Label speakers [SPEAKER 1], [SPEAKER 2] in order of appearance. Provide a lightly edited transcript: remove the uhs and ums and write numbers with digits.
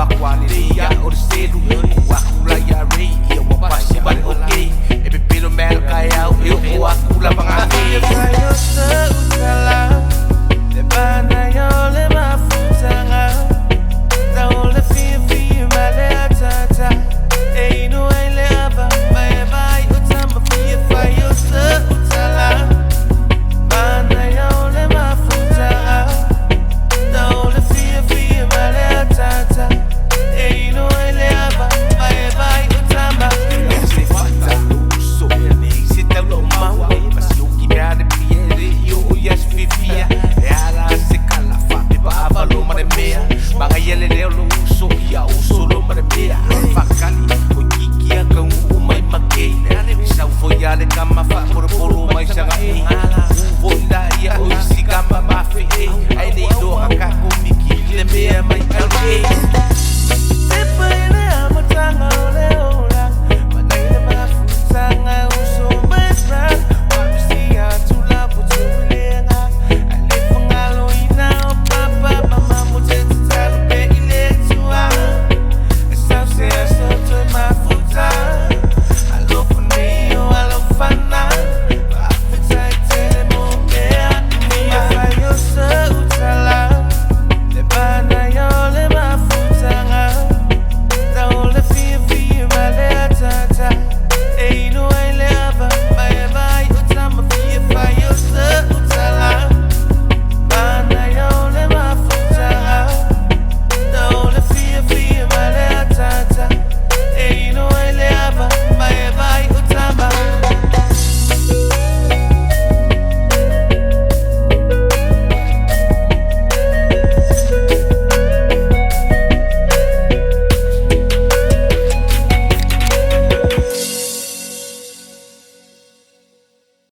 [SPEAKER 1] qualidade ou cedo o acula ya rei eu vou passar bem ok e pelo mel caiu eu vou acula bangani
[SPEAKER 2] eu sou cala lebana yo le mafutanga da ole fi male atata ei no ele aba bye utamba fi eu sou cala bana yo le mafutanga da ole fi male atata ei no ele aba bye utamba
[SPEAKER 1] se fata so ele se tá lo mau mas eu que me arrepia eu yes vivia ela se cala fa me bava lo maremea mga yele lo uso ya uso lo maremea fakali o kikia kang umay makei sa foyale kama fa por mai sanga ei voila ya o si kama mafi ei ai nei do ka ko miki le mea mai kalei